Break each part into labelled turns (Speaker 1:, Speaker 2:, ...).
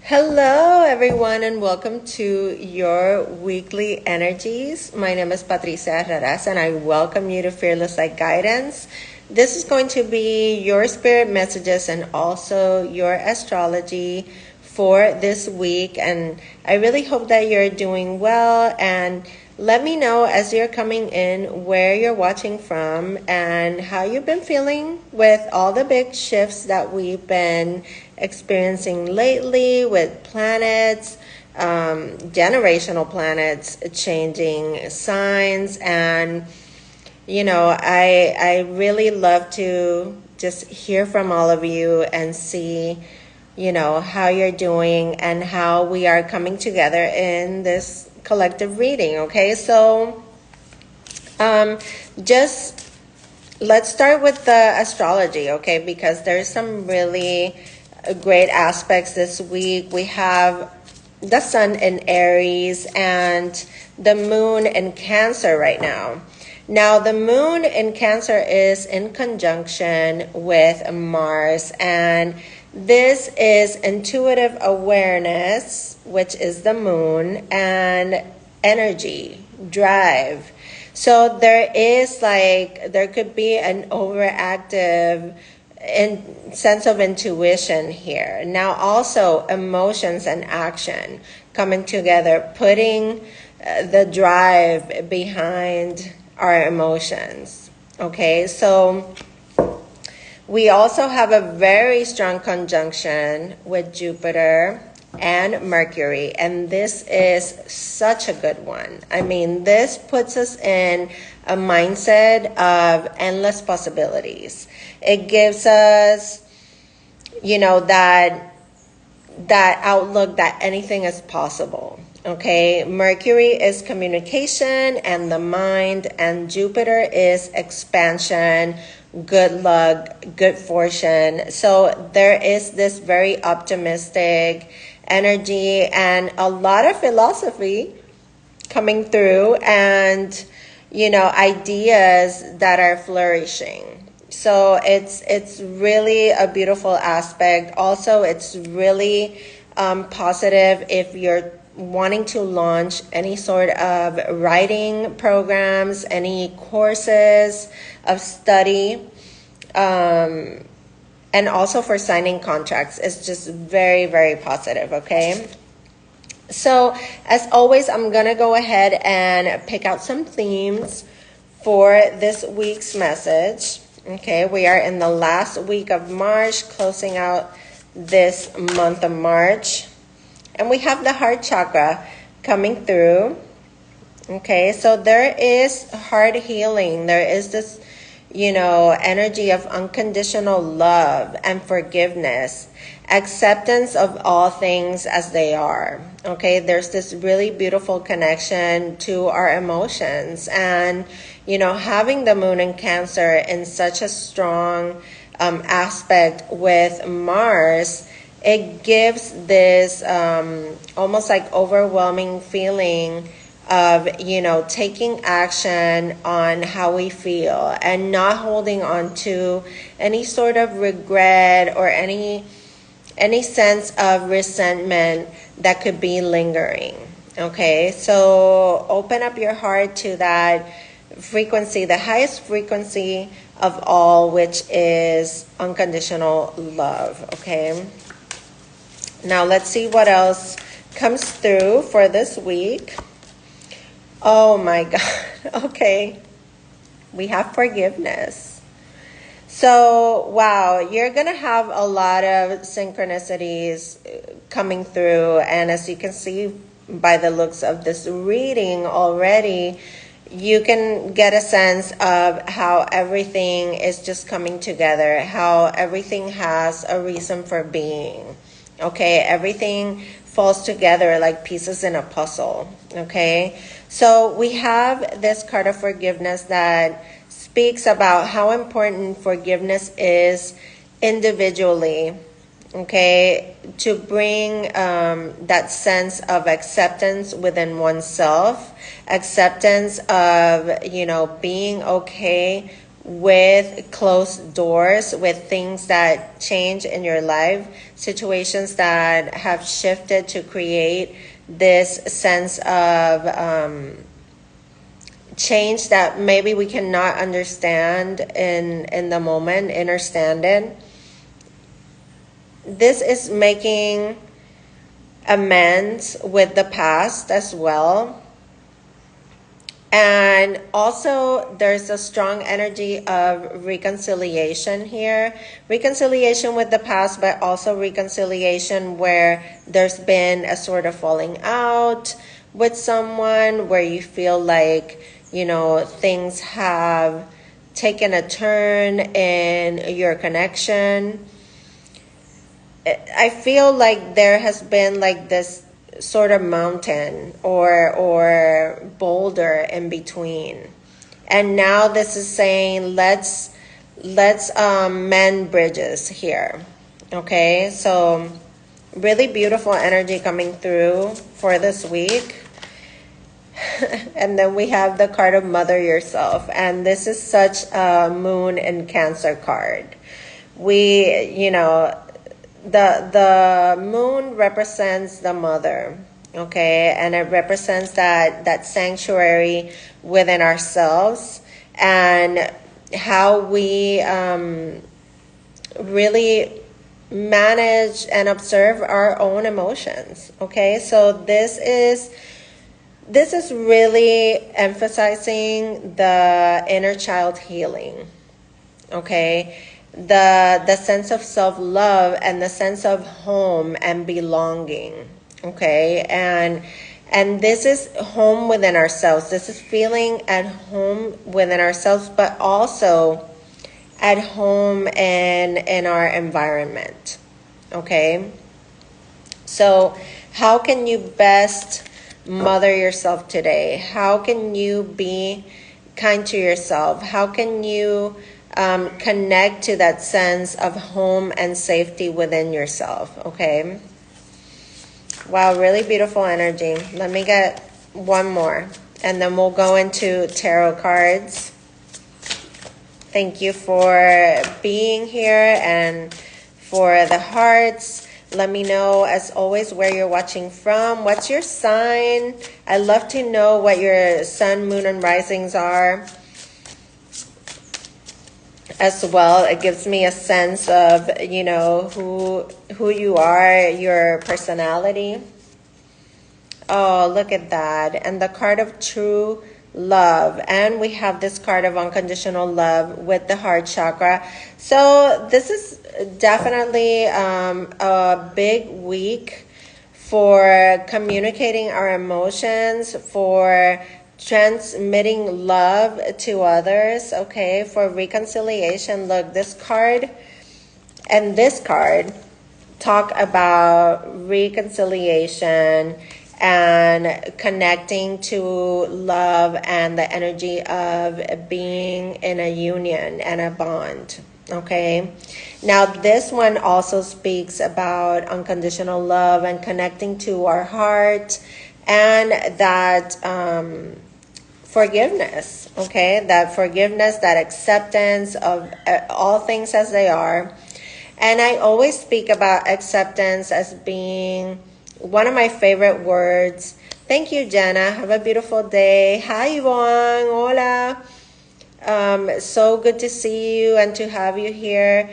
Speaker 1: Hello, everyone, and welcome to your weekly energies. My name is Patricia, and I welcome you to Fearless Light Guidance. This is going to be your spirit messages and also your astrology for this week. And I really hope that you're doing well. And let me know as you're coming in where you're watching from and how you've been feeling with all the big shifts that we've been experiencing lately with planets, generational planets changing signs. And I really love to just hear from all of you and see how you're doing and how we are coming together in this collective reading. Okay, so just let's start with the astrology, okay, because there's some really great aspects this week. We have the sun in Aries and the moon in Cancer right now. Now, the moon in Cancer is in conjunction with Mars, and this is intuitive awareness, which is the moon, and energy, drive. So there could be an overactive sense of intuition here. Now also emotions and action coming together, putting the drive behind our emotions. Okay, so we also have a very strong conjunction with Jupiter and Mercury, and this is such a good one. I mean, this puts us in a mindset of endless possibilities. It gives us, that outlook that anything is possible. Okay, Mercury is communication and the mind, and Jupiter is expansion, good luck, good fortune. So there is this very optimistic energy and a lot of philosophy coming through, and ideas that are flourishing. So it's really a beautiful aspect. Also, it's really positive if you're wanting to launch any sort of writing programs, any courses of study, and also for signing contracts. It's just very, very positive, okay? So, as always, I'm going to go ahead and pick out some themes for this week's message. Okay, we are in the last week of March, closing out this month of March. And we have the heart chakra coming through. Okay, so there is heart healing. There is this, energy of unconditional love and forgiveness, acceptance of all things as they are. Okay, there's this really beautiful connection to our emotions. And, having the moon in Cancer in such a strong aspect with Mars, it gives this almost like overwhelming feeling of, taking action on how we feel and not holding on to any sort of regret or any sense of resentment that could be lingering. Okay, so open up your heart to that frequency, the highest frequency of all, which is unconditional love. Okay, now let's see what else comes through for this week. Oh my God. Okay. We have forgiveness. So, wow, you're going to have a lot of synchronicities coming through. And as you can see by the looks of this reading already, you can get a sense of how everything is just coming together, how everything has a reason for being. Okay, everything falls together like pieces in a puzzle. Okay, so we have this card of forgiveness that speaks about how important forgiveness is individually. Okay, to bring that sense of acceptance within oneself, acceptance of being okay with closed doors, with things that change in your life, situations that have shifted to create this sense of change that maybe we cannot understand in the moment, understand it. This is making amends with the past as well. And also, there's a strong energy of reconciliation here. Reconciliation with the past, but also reconciliation where there's been a sort of falling out with someone, where you feel like, things have taken a turn in your connection. I feel like there has been like this sort of mountain or boulder in between, and now this is saying let's mend bridges here. Okay, so really beautiful energy coming through for this week. And then we have the card of Mother Yourself, and this is such a Moon and Cancer card. The moon represents the mother, okay, and it represents that sanctuary within ourselves, and how we really manage and observe our own emotions. Okay, so this is really emphasizing the inner child healing. Okay, the sense of self-love and the sense of home and belonging. Okay, and this is home within ourselves. This is feeling at home within ourselves, but also at home in our environment. Okay, so how can you best mother yourself today? How can you be kind to yourself? How can you connect to that sense of home and safety within yourself? Okay. Wow, really beautiful energy. Let me get one more, and then we'll go into tarot cards. Thank you for being here and for the hearts. Let me know, as always, where you're watching from. What's your sign? I love to know what your sun, moon, and risings are as well. It gives me a sense of, who you are, your personality. Oh, look at that. And the card of true love. And we have this card of unconditional love with the heart chakra. So this is definitely a big week for communicating our emotions, for transmitting love to others, okay, for reconciliation. Look, this card and this card talk about reconciliation and connecting to love and the energy of being in a union and a bond. Okay, now this one also speaks about unconditional love and connecting to our heart and that forgiveness. Okay, that forgiveness, that acceptance of all things as they are. And I always speak about acceptance as being one of my favorite words. Thank you, Jenna. Have a beautiful day. Hi, Yvonne. Hola. So good to see you and to have you here.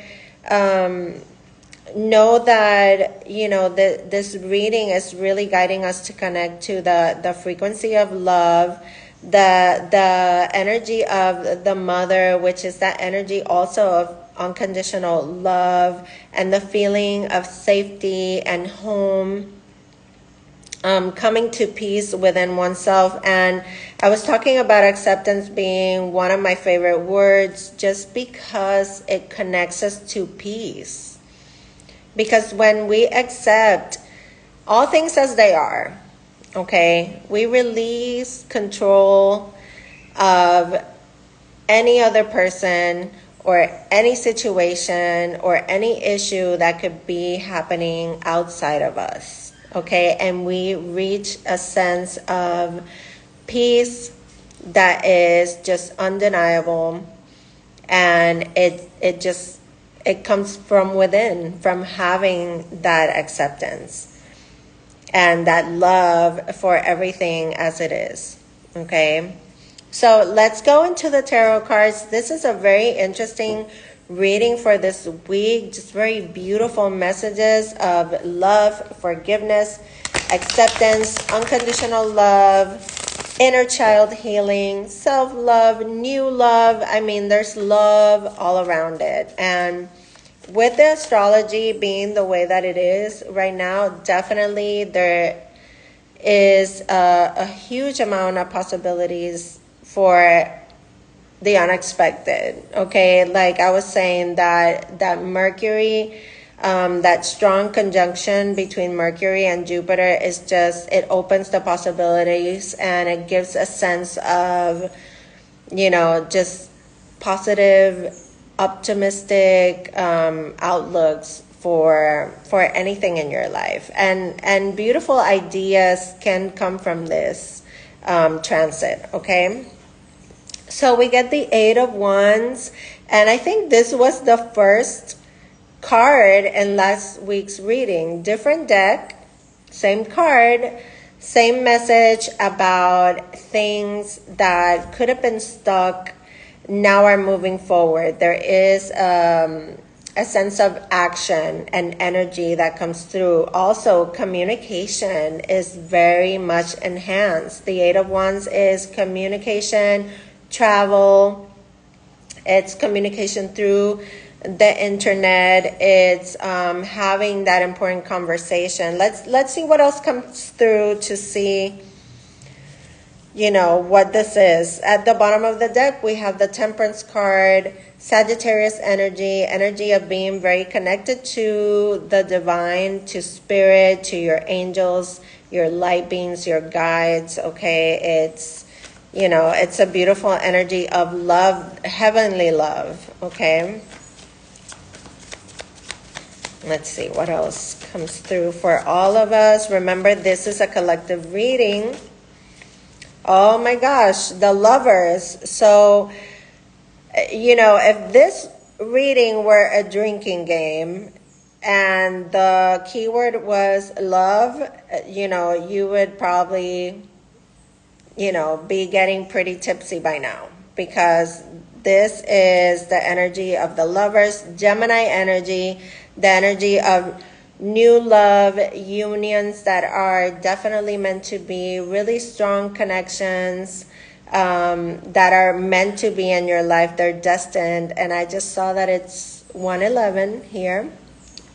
Speaker 1: Know that, this reading is really guiding us to connect to the frequency of love, the energy of the mother, which is that energy also of unconditional love and the feeling of safety and home. Coming to peace within oneself. And I was talking about acceptance being one of my favorite words just because it connects us to peace. Because when we accept all things as they are, okay, we release control of any other person or any situation or any issue that could be happening outside of us. Okay, and we reach a sense of peace that is just undeniable. And it comes from within, from having that acceptance and that love for everything as it is. Okay, so let's go into the tarot cards. This is a very interesting reading for this week. Just very beautiful messages of love, forgiveness, acceptance, unconditional love, inner child healing, self-love, new love. I mean, there's love all around it. And with the astrology being the way that it is right now, definitely there is a huge amount of possibilities for the unexpected. Okay, like I was saying, that Mercury, that strong conjunction between Mercury and Jupiter is just, it opens the possibilities, and it gives a sense of, just positive, optimistic outlooks for anything in your life, and beautiful ideas can come from this transit. Okay, so we get the Eight of Wands, and I think this was the first card in last week's reading. Different deck, same card, same message about things that could have been stuck, now are moving forward. There is a sense of action and energy that comes through. Also, communication is very much enhanced. The Eight of Wands is communication, travel, it's communication through the internet, it's having that important conversation. Let's see what else comes through to see what this is. At the bottom of the deck, we have the Temperance card, Sagittarius energy of being very connected to the divine, to spirit, to your angels, your light beings, your guides. Okay, it's a beautiful energy of love, heavenly love. Okay, let's see what else comes through for all of us. Remember, this is a collective reading. Oh my gosh, the Lovers. So, if this reading were a drinking game and the keyword was love, you would probably, be getting pretty tipsy by now, because this is the energy of the Lovers, Gemini energy, the energy of new love, unions that are definitely meant to be, really strong connections that are meant to be in your life. They're destined. And I just saw that it's 111 here.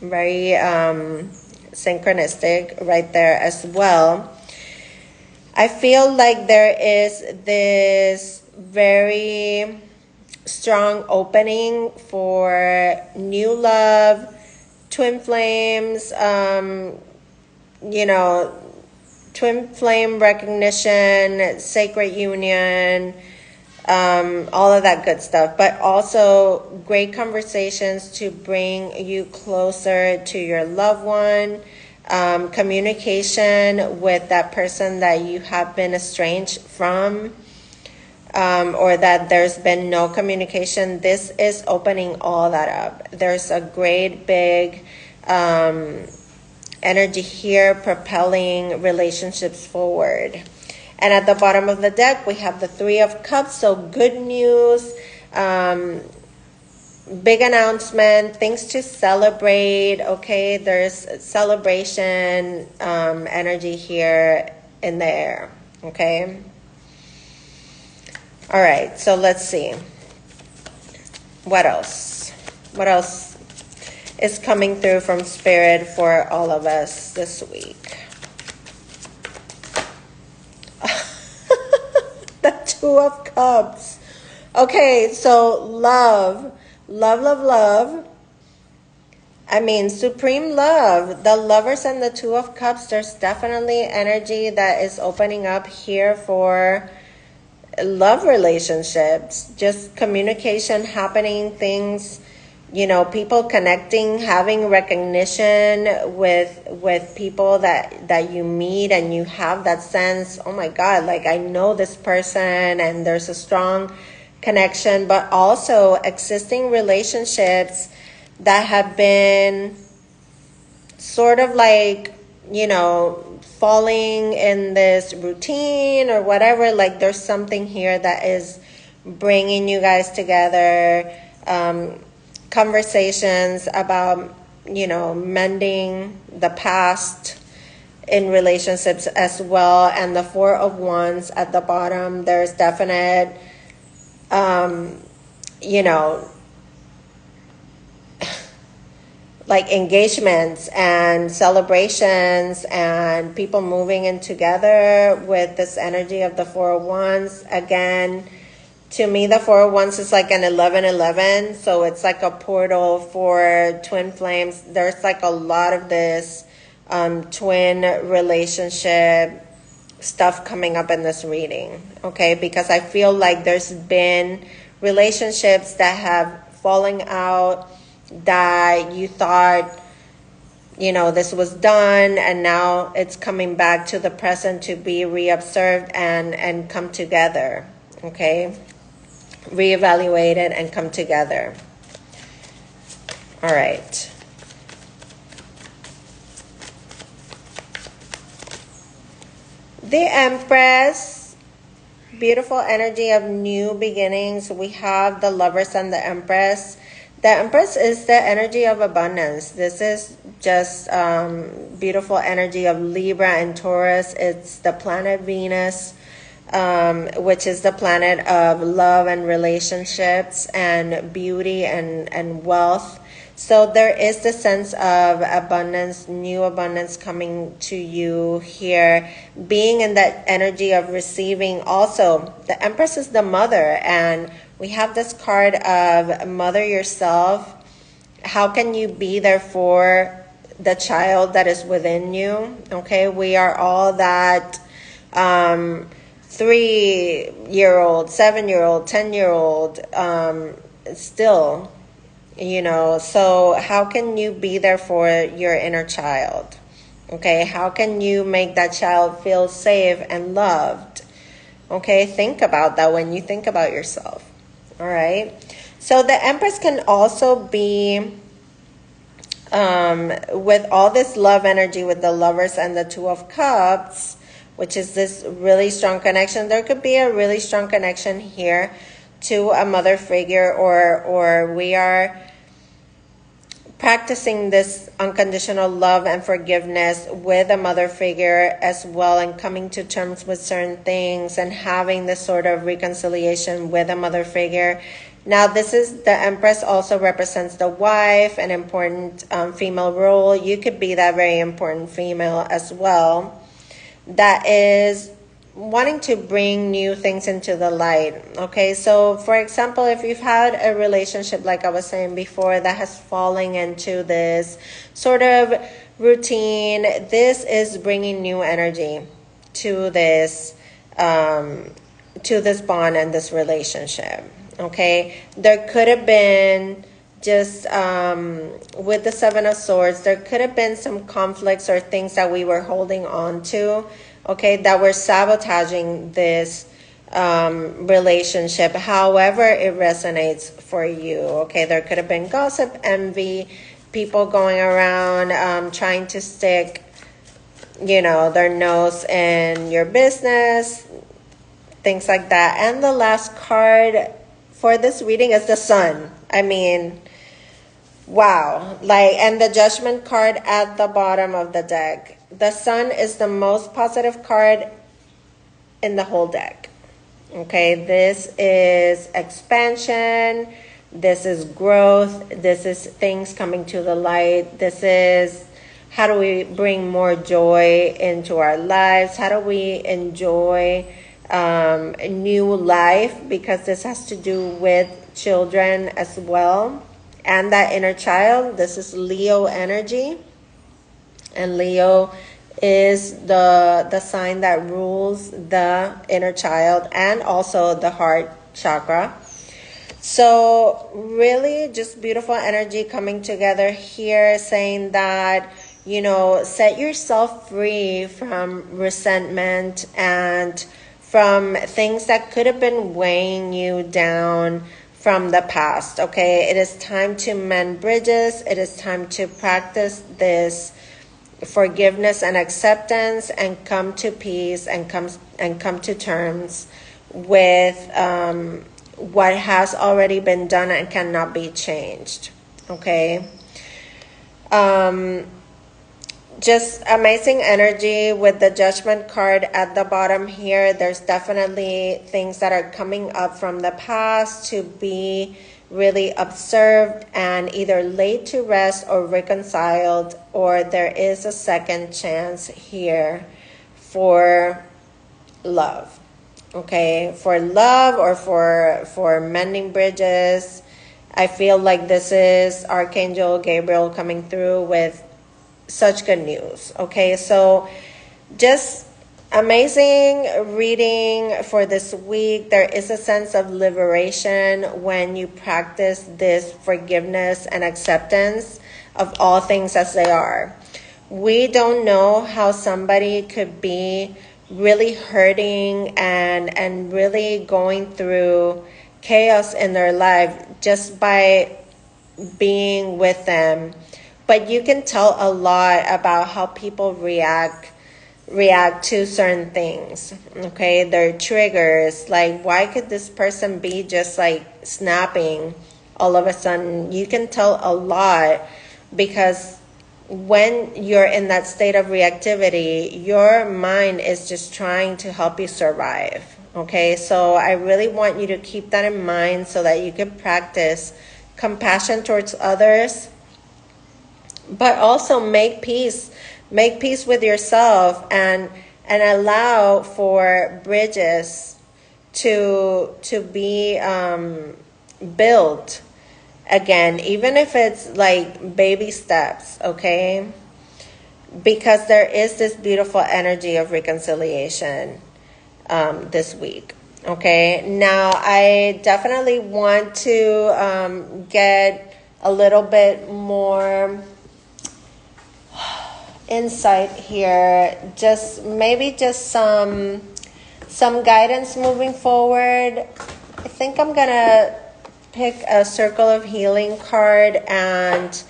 Speaker 1: Very synchronistic right there as well. I feel like there is this very strong opening for new love, twin flames, twin flame recognition, sacred union, all of that good stuff. But also great conversations to bring you closer to your loved one, communication with that person that you have been estranged from, or that there's been no communication. This is opening all that up. There's a great big energy here propelling relationships forward. And at the bottom of the deck, we have the Three of Cups. So good news, big announcement, things to celebrate. Okay, there's celebration energy here in the air. Okay. All right, so let's see. What else? What else is coming through from Spirit for all of us this week? The Two of Cups. Okay, so love. I mean, supreme love. The Lovers and the Two of Cups, there's definitely energy that is opening up here for love relationships, just communication happening, things, people connecting, having recognition with people that you meet, and you have that sense, oh my God, like I know this person, and there's a strong connection, but also existing relationships that have been sort of like, falling in this routine or whatever. Like there's something here that is bringing you guys together. Conversations about, mending the past in relationships as well. And the Four of Wands at the bottom, there's definite, like engagements and celebrations and people moving in together with this energy of the Four of Wands. Again, to me, the Four of Wands is like an 11-11. So it's like a portal for twin flames. There's like a lot of this twin relationship stuff coming up in this reading. Okay, because I feel like there's been relationships that have fallen out, that you thought, this was done, and now it's coming back to the present to be reobserved and come together. Okay, reevaluated and come together. All right. The Empress, beautiful energy of new beginnings. We have the Lovers and the Empress. The Empress is the energy of abundance. This is just beautiful energy of Libra and Taurus. It's the planet Venus, which is the planet of love and relationships and beauty and wealth. So there is the sense of abundance, new abundance coming to you here, being in that energy of receiving. Also, the Empress is the mother, and we have this card of mother yourself. How can you be there for the child that is within you? Okay, we are all that 3-year-old, 7-year-old, 10-year-old still. So how can you be there for your inner child? Okay, how can you make that child feel safe and loved? Okay, think about that when you think about yourself. All right, so the Empress can also be with all this love energy with the Lovers and the Two of Cups, which is this really strong connection. There could be a really strong connection here to a mother figure, or we are practicing this unconditional love and forgiveness with a mother figure as well, and coming to terms with certain things and having this sort of reconciliation with a mother figure. Now, the Empress also represents the wife, an important female role. You could be that very important female as well, that is wanting to bring new things into the light. Okay, so for example, if you've had a relationship, like I was saying before, that has fallen into this sort of routine, this is bringing new energy to this bond and this relationship. Okay, there could have been just with the Seven of Swords, there could have been some conflicts or things that we were holding on to, okay, that were sabotaging this relationship, however it resonates for you. Okay, there could have been gossip, envy, people going around trying to stick, their nose in your business, things like that. And the last card for this reading is the Sun. I mean, wow. And the Judgment card at the bottom of the deck. The Sun is the most positive card in the whole deck. Okay, this is expansion, this is growth, this is things coming to the light, this is how do we bring more joy into our lives, how do we enjoy a new life, because this has to do with children as well, and that inner child. This is Leo energy. And Leo is the sign that rules the inner child and also the heart chakra. So really just beautiful energy coming together here, saying that, set yourself free from resentment and from things that could have been weighing you down from the past, okay? It is time to mend bridges. It is time to practice this forgiveness and acceptance and come to peace and come to terms with what has already been done and cannot be changed, okay? Just amazing energy with the Judgment card at the bottom here. There's definitely things that are coming up from the past to be really observed and either laid to rest or reconciled, or there is a second chance here for love, okay? For love or for mending bridges. I feel like this is Archangel Gabriel coming through with such good news, okay? So just amazing reading for this week. There is a sense of liberation when you practice this forgiveness and acceptance of all things as they are. We don't know how somebody could be really hurting and really going through chaos in their life just by being with them. But you can tell a lot about how people react to certain things, okay? Their triggers, like why could this person be just like snapping all of a sudden? You can tell a lot because when you're in that state of reactivity, your mind is just trying to help you survive, okay? So I really want you to keep that in mind so that you can practice compassion towards others, but also make peace with yourself and allow for bridges to be built again, even if it's like baby steps, okay? Because there is this beautiful energy of reconciliation this week, okay? Now I definitely want to get a little bit more insight here, just some guidance moving forward. I think I'm gonna pick a Circle of Healing card, and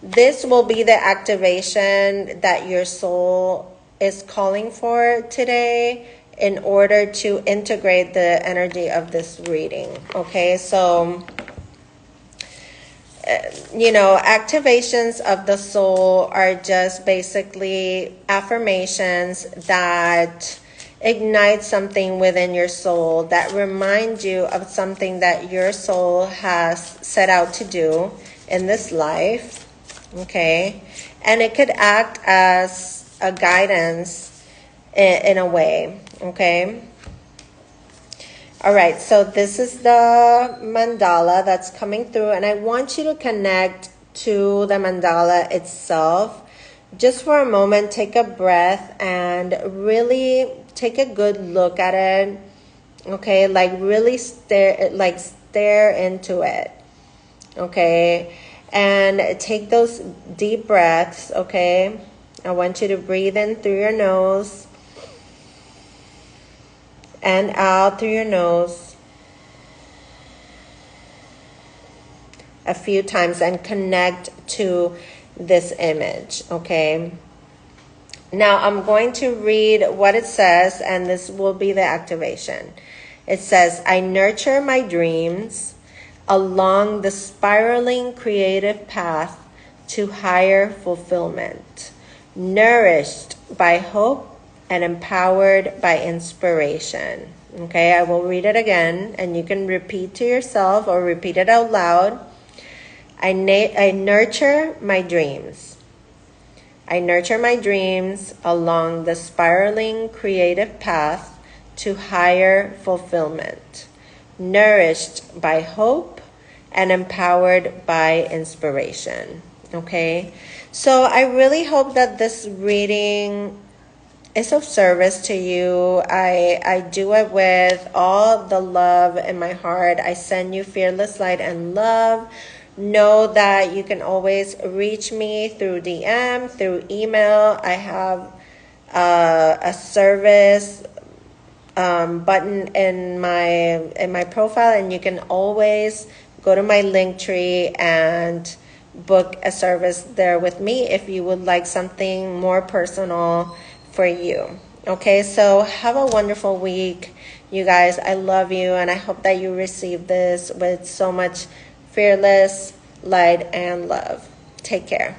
Speaker 1: this will be the activation that your soul is calling for today in order to integrate the energy of this reading, okay? So activations of the soul are just basically affirmations that ignite something within your soul, that remind you of something that your soul has set out to do in this life, okay? And it could act as a guidance in a way, okay? All right, so this is the mandala that's coming through, and I want you to connect to the mandala itself. Just for a moment, take a breath and really take a good look at it, okay? Like really stare into it, okay? And take those deep breaths, okay? I want you to breathe in through your nose and out through your nose a few times and connect to this image, okay? Now I'm going to read what it says, and this will be the activation. It says, I nurture my dreams along the spiraling creative path to higher fulfillment, nourished by hope and empowered by inspiration. Okay, I will read it again, and you can repeat to yourself or repeat it out loud. I nurture my dreams. I nurture my dreams along the spiraling creative path to higher fulfillment, nourished by hope and empowered by inspiration. Okay, so I really hope that this reading is of service to you. I do it with all the love in my heart. I send you fearless light and love. Know that you can always reach me through DM, through email. I have a service button in my profile, and you can always go to my link tree and book a service there with me if you would like something more personal for you. Okay, so have a wonderful week, you guys. I love you, and I hope that you receive this with so much fearless light and love. Take care.